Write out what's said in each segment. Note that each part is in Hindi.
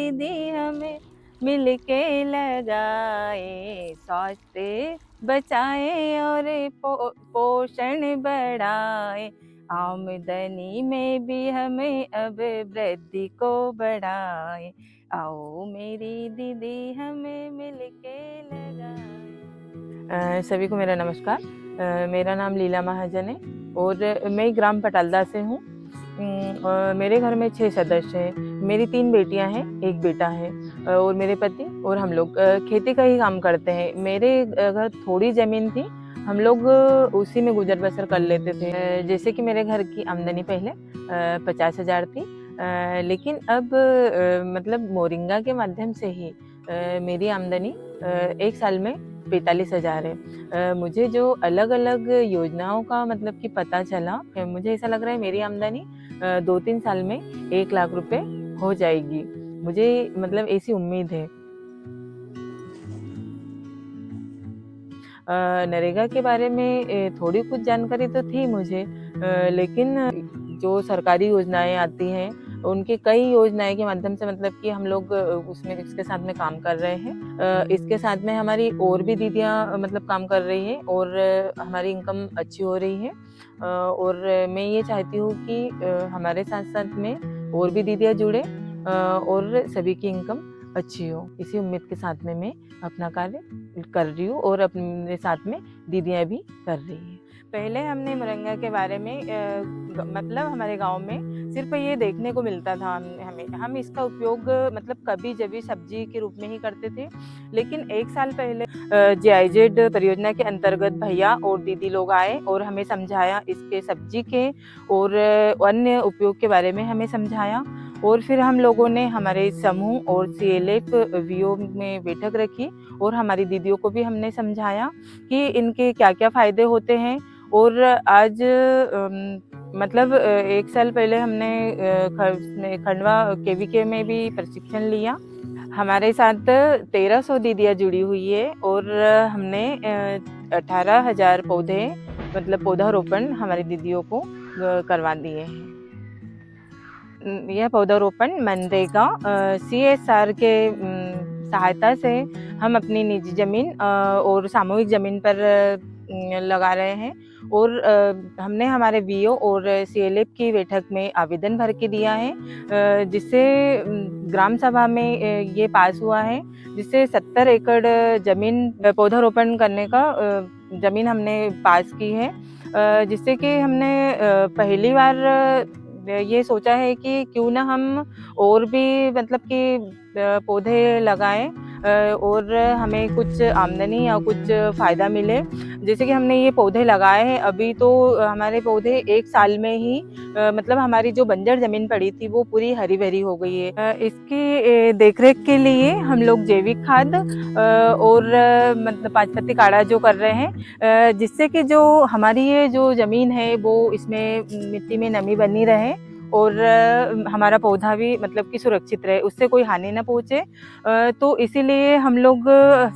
दीदी हमें मिलके लगाए, स्वास्थ्य बचाए और पोषण बढ़ाए, आमदनी में भी हमें अब वृद्धि को बढ़ाए, आओ मेरी दीदी हमें मिलके लगाए। सभी को मेरा नमस्कार। मेरा नाम लीला महाजन है और मैं ग्राम पटालदा से हूँ। मेरे घर में 6 सदस्य हैं। मेरी 3 बेटियां हैं, 1 बेटा है और मेरे पति और हम लोग खेती का ही काम करते हैं। मेरे घर थोड़ी ज़मीन थी, हम लोग उसी में गुजर बसर कर लेते थे। जैसे कि मेरे घर की आमदनी पहले 50,000 थी, लेकिन अब मतलब मोरिंगा के माध्यम से ही मेरी आमदनी 1 साल में 45,000 है। मुझे जो अलग अलग योजनाओं का मतलब कि पता चला, मुझे ऐसा लग रहा है मेरी आमदनी 2-3 साल में 1 लाख रुपए हो जाएगी। मुझे मतलब ऐसी उम्मीद है। नरेगा के बारे में थोड़ी कुछ जानकारी तो थी मुझे, लेकिन जो सरकारी योजनाएं आती हैं उनकी कई योजनाएं के माध्यम से मतलब कि हम लोग उसमें इसके साथ में काम कर रहे हैं। इसके साथ में हमारी और भी दीदियां मतलब काम कर रही हैं और हमारी इनकम अच्छी हो रही है। और मैं ये चाहती हूँ कि हमारे साथ साथ में और भी दीदियां जुड़े और सभी की इनकम अच्छी हो। इसी उम्मीद के साथ में मैं अपना कार्य कर रही हूँ और अपने साथ में दीदियाँ भी कर रही हैं। पहले हमने मोरिंगा के बारे में मतलब हमारे गांव में सिर्फ ये देखने को मिलता था। हम इसका उपयोग मतलब कभी जभी सब्जी के रूप में ही करते थे। लेकिन 1 साल पहले GIZ परियोजना के अंतर्गत भैया और दीदी लोग आए और हमें समझाया, इसके सब्जी के और अन्य उपयोग के बारे में हमें समझाया। और फिर हम लोगों ने हमारे समूह और CLF VO में बैठक रखी और हमारी दीदियों को भी हमने समझाया कि इनके क्या क्या फ़ायदे होते हैं। और आज मतलब 1 साल पहले हमने खंडवा KVK में भी प्रशिक्षण लिया। हमारे साथ 1300 दीदियाँ जुड़ी हुई है और हमने 18,000 पौधे मतलब पौधारोपण हमारी दीदियों को करवा दिए हैं। यह पौधारोपण मनरेगा CSR के सहायता से हम अपनी निजी ज़मीन और सामूहिक ज़मीन पर लगा रहे हैं। और हमने हमारे VO और CLF की बैठक में आवेदन भर के दिया है, जिससे ग्राम सभा में ये पास हुआ है, जिससे 70 एकड़ ज़मीन पौधारोपण करने का ज़मीन हमने पास की है। जिससे कि हमने पहली बार ये सोचा है कि क्यों ना हम और भी मतलब कि पौधे लगाएं और हमें कुछ आमदनी या कुछ फ़ायदा मिले। जैसे कि हमने ये पौधे लगाए हैं, अभी तो हमारे पौधे 1 साल में ही मतलब हमारी जो बंजर ज़मीन पड़ी थी वो पूरी हरी भरी हो गई है। इसकी देखरेख के लिए हम लोग जैविक खाद और मतलब 5 पत्ती काढ़ा जो कर रहे हैं, जिससे कि जो हमारी ये जो ज़मीन है वो इसमें मिट्टी में नमी बनी रहे और हमारा पौधा भी मतलब कि सुरक्षित रहे, उससे कोई हानि न पहुँचे। तो इसीलिए हम लोग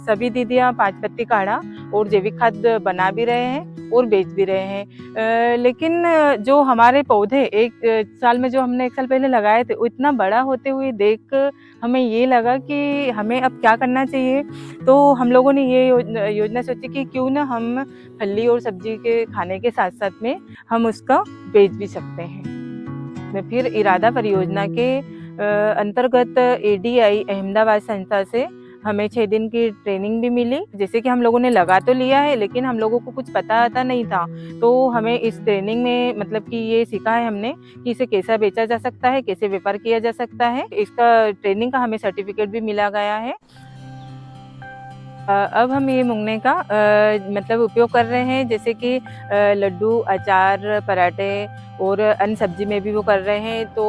सभी दीदियाँ 5 पत्ती काढ़ा और जैविक खाद बना भी रहे हैं और बेच भी रहे हैं। लेकिन जो हमारे पौधे 1 साल में जो हमने 1 साल पहले लगाए थे, वो इतना बड़ा होते हुए देख हमें ये लगा कि हमें अब क्या करना चाहिए। तो हम लोगों ने ये योजना सोची कि क्यों ना हम फली और सब्जी के खाने के साथ साथ में हम उसका बेच भी सकते हैं। फिर इरादा परियोजना के अंतर्गत ADI अहमदाबाद संस्था से हमें 6 दिन की ट्रेनिंग भी मिली। जैसे कि हम लोगों ने लगा तो लिया है, लेकिन हम लोगों को कुछ पता नहीं था, तो हमें इस ट्रेनिंग में मतलब कि ये सीखा है हमने कि इसे कैसा बेचा जा सकता है, कैसे व्यापार किया जा सकता है। इसका ट्रेनिंग का हमें सर्टिफिकेट भी मिला गया है। अब हम ये मुंगने का मतलब उपयोग कर रहे हैं, जैसे कि लड्डू, अचार, पराठे और अन्य सब्जी में भी वो कर रहे हैं। तो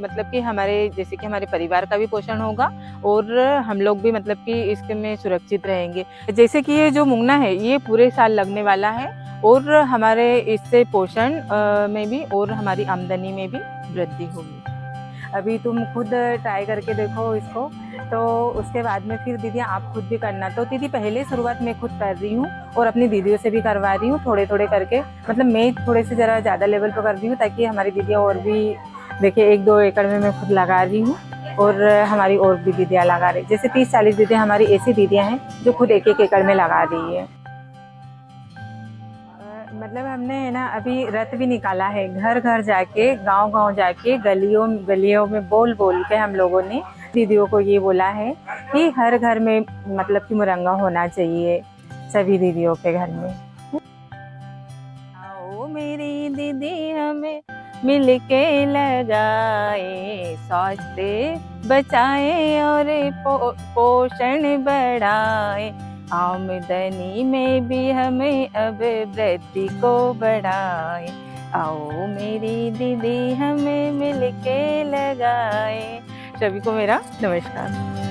मतलब कि हमारे जैसे कि हमारे परिवार का भी पोषण होगा और हम लोग भी मतलब कि इसमें सुरक्षित रहेंगे। जैसे कि ये जो मुंगना है ये पूरे साल लगने वाला है और हमारे इससे पोषण में भी और हमारी आमदनी में भी वृद्धि होगी। अभी तुम खुद ट्राई करके देखो इसको, तो उसके बाद में फिर दीदी आप खुद भी करना। तो दीदी पहले शुरुआत मैं खुद कर रही हूँ और अपनी दीदियों से भी करवा रही हूँ थोड़े थोड़े करके। मतलब मैं थोड़े से ज़रा ज़्यादा लेवल पर कर रही हूँ ताकि हमारी दीदियाँ और भी देखिए 1-2 एकड़ में मैं खुद लगा रही हूँ। और हमारी और भी दीदियाँ लगा रही, जैसे 30-40 दीदियाँ हमारी ऐसी दीदियाँ हैं जो खुद एक एक एकड़ में लगा रही है। मतलब हमने है ना अभी रथ भी निकाला है, घर घर जाके, गांव गांव जाके, गलियों गलियों में बोल बोल के हम लोगों ने दीदियों को ये बोला है कि हर घर में मतलब कि मुरंगा होना चाहिए, सभी दीदियों के घर में। आओ मेरी दीदी हमें मिल के लगाए, स्वास्थ्य बचाए और पोषण बढ़ाए, आमदनी में भी हमें अब वृद्धि को बढ़ाए। आओ मेरी दीदी हमें मिल के लगाए। सभी को मेरा नमस्कार।